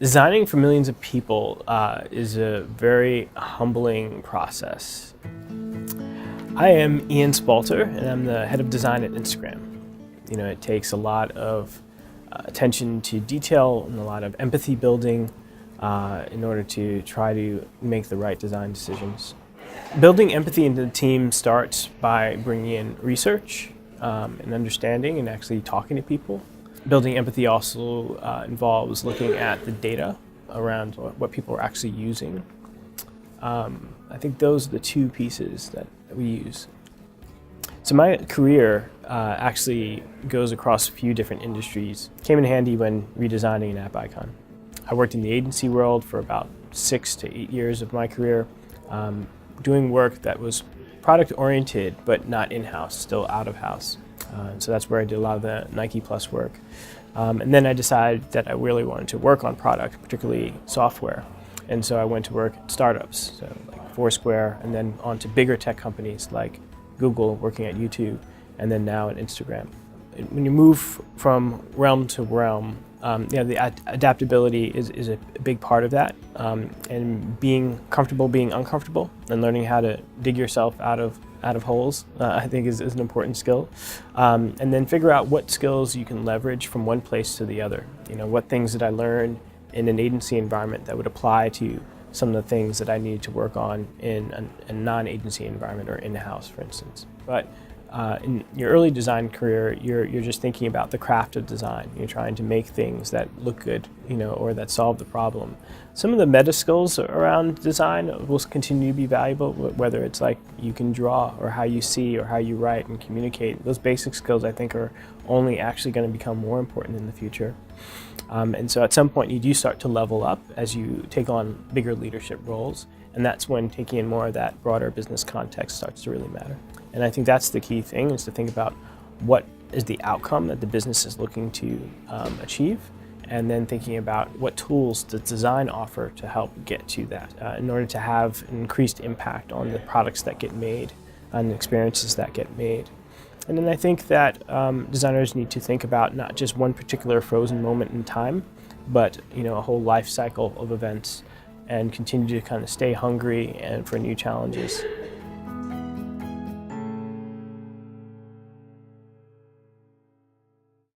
Designing for millions of people is a very humbling process. I am Ian Spalter, and I'm the head of design at Instagram. You know, it takes a lot of attention to detail and a lot of empathy building in order to try to make the right design decisions. Building empathy into the team starts by bringing in research and understanding and actually talking to people. Building empathy also involves looking at the data around what people are actually using. I think those are the two pieces that we use. So my career actually goes across a few different industries. Came in handy when redesigning an app icon. I worked in the agency world for about 6 to 8 years of my career, doing work that was product-oriented but not in-house, still out-of-house. So that's where I did a lot of the Nike Plus work. And then I decided that I really wanted to work on product, particularly software. And so I went to work at startups, so like Foursquare, and then on to bigger tech companies like Google, working at YouTube, and then now at Instagram. When you move from realm to realm, the adaptability is a big part of that, and being comfortable being uncomfortable and learning how to dig yourself out of holes, I think is an important skill. And then figure out what skills you can leverage from one place to the other. You know, what things did I learn in an agency environment that would apply to some of the things that I needed to work on in a non-agency environment or in-house, for instance. But in your early design career, you're just thinking about the craft of design. You're trying to make things that look good, you know, or that solve the problem. Some of the meta skills around design will continue to be valuable, whether it's like you can draw or how you see or how you write and communicate. Those basic skills, I think, are only actually going to become more important in the future. And so at some point you do start to level up as you take on bigger leadership roles, and that's when taking in more of that broader business context starts to really matter. And I think that's the key thing, is to think about what is the outcome that the business is looking to achieve, and then thinking about what tools does design offer to help get to that in order to have an increased impact on the products that get made and the experiences that get made. And then I think that designers need to think about not just one particular frozen moment in time, but a whole life cycle of events, and continue to kind of stay hungry and for new challenges.